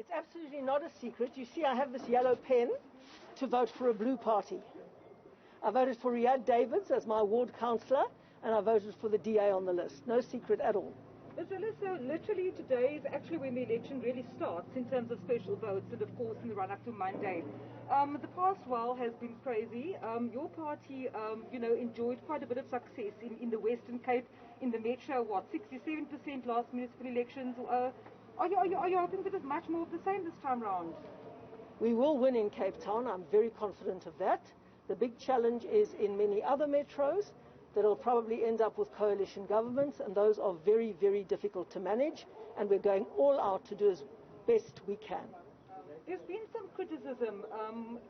It's absolutely not a secret. You see, I have this yellow pen to vote for a blue party. I voted for Riyad Davids as my ward councillor, and I voted for the DA on the list. No secret at all. Zille, so literally today is actually when the election really starts in terms of special votes and of course in the run-up to Monday. The past while has been crazy. Your party, enjoyed quite a bit of success in the Western Cape, in the Metro, 67% last municipal elections. Are you hoping for much more of the same this time round? We will win in Cape Town. I'm very confident of that. The big challenge is in many other metros that will probably end up with coalition governments, and those are very, very difficult to manage, and we're going all out to do as best we can. There's been some criticism,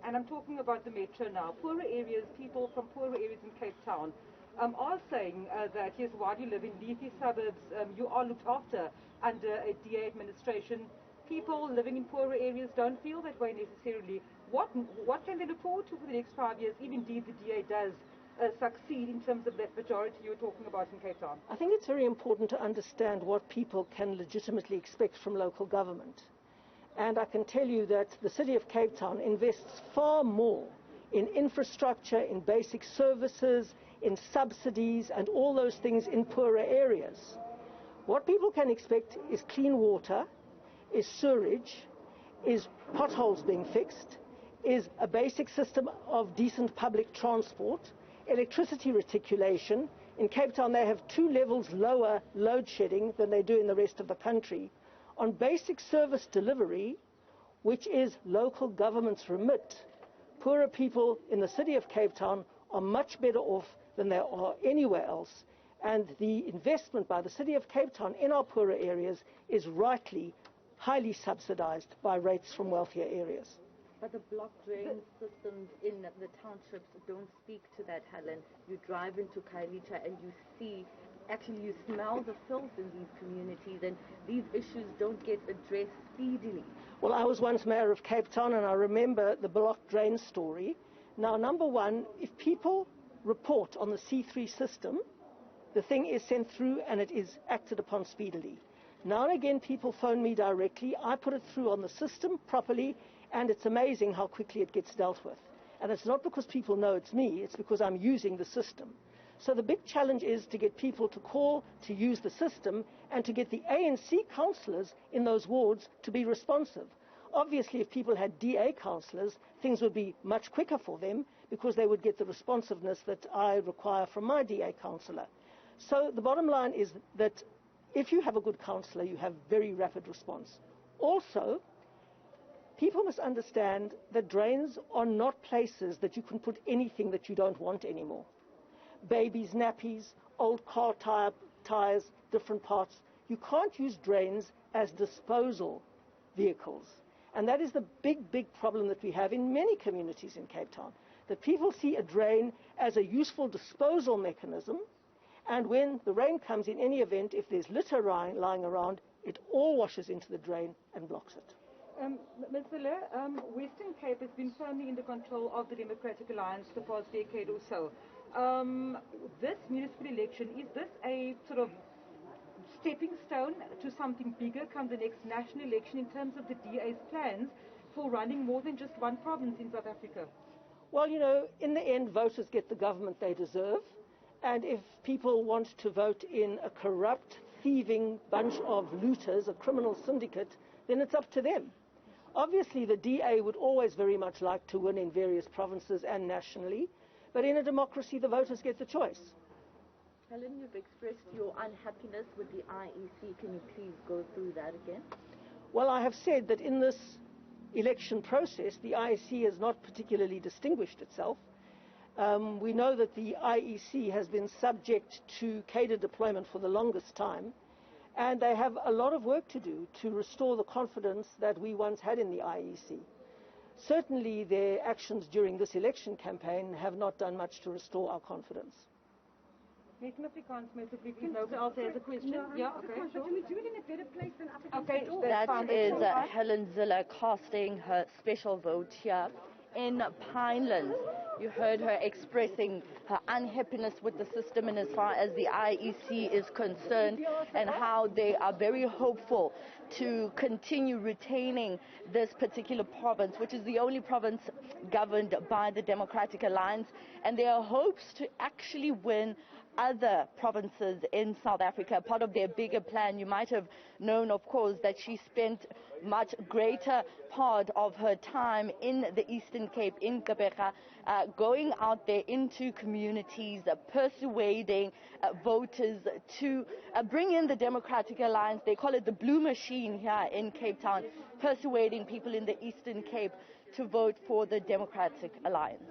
and I'm talking about the Metro now. Poorer areas, people from poorer areas in Cape Town are saying that, yes, while you live in leafy suburbs, you are looked after under a DA administration. People living in poorer areas don't feel that way necessarily. What can they look forward to for the next 5 years, if indeed the DA does succeed in terms of that majority you were talking about in Cape Town? I think it's very important to understand what people can legitimately expect from local government. And I can tell you that the City of Cape Town invests far more in infrastructure, in basic services, in subsidies and all those things in poorer areas. What people can expect is clean water, is sewerage, is potholes being fixed, is a basic system of decent public transport, electricity reticulation. In Cape Town they have 2 levels lower load shedding than they do in the rest of the country. On basic service delivery, which is local government's remit, poorer people in the City of Cape Town are much better off than they are anywhere else, and the investment by the City of Cape Town in our poorer areas is rightly highly subsidized by rates from wealthier areas. But the block drain systems in the townships don't speak to that, Helen. You drive into Khayelitsha and you see, actually you smell the filth in these communities, and these issues don't get addressed speedily. Well, I was once mayor of Cape Town and I remember the block drain story. Now, number one, if people report on the C3 system, the thing is sent through and it is acted upon speedily. Now and again people phone me directly, I put it through on the system properly, and it's amazing how quickly it gets dealt with. And it's not because people know it's me, it's because I'm using the system. So the big challenge is to get people to call, to use the system, and to get the ANC councillors in those wards to be responsive. Obviously, if people had DA councillors, things would be much quicker for them because they would get the responsiveness that I require from my DA councillor. So the bottom line is that if you have a good councillor, you have very rapid response. Also, people must understand that drains are not places that you can put anything that you don't want anymore. Babies' nappies, old car tires, different parts. You can't use drains as disposal vehicles. And that is the big, big problem that we have in many communities in Cape Town, that people see a drain as a useful disposal mechanism, and when the rain comes, in any event, if there's litter lying around, it all washes into the drain and blocks it. Ms. Zille, Western Cape has been firmly in the control of the Democratic Alliance the past decade or so. This municipal election, is this a sort of stepping stone to something bigger come the next national election in terms of the DA's plans for running more than just one province in South Africa? Well, you know, in the end, voters get the government they deserve. And if people want to vote in a corrupt, thieving bunch of looters, a criminal syndicate, then it's up to them. Obviously, the DA would always very much like to win in various provinces and nationally, but in a democracy, the voters get the choice. Helen, you've expressed your unhappiness with the IEC. Can you please go through that again? Well, I have said that in this election process, the IEC has not particularly distinguished itself. We know that the IEC has been subject to cadre deployment for the longest time, and they have a lot of work to do to restore the confidence that we once had in the IEC. Certainly, their actions during this election campaign have not done much to restore our confidence. Net in Afrikaans, nobody else has a question? Yeah, okay, sure. Can we do it in a better place than up against Okay, the door? That is Helen Zille casting her special vote here in Pinelands. You heard her expressing her unhappiness with the system and as far as the IEC is concerned, and how they are very hopeful to continue retaining this particular province, which is the only province governed by the Democratic Alliance, and there are hopes to actually win other provinces in South Africa, part of their bigger plan. You might have known, of course, that she spent much greater part of her time in the Eastern Cape, in Gqeberha, going out there into communities, persuading voters to bring in the Democratic Alliance. They call it the blue machine here in Cape Town, persuading people in the Eastern Cape to vote for the Democratic Alliance.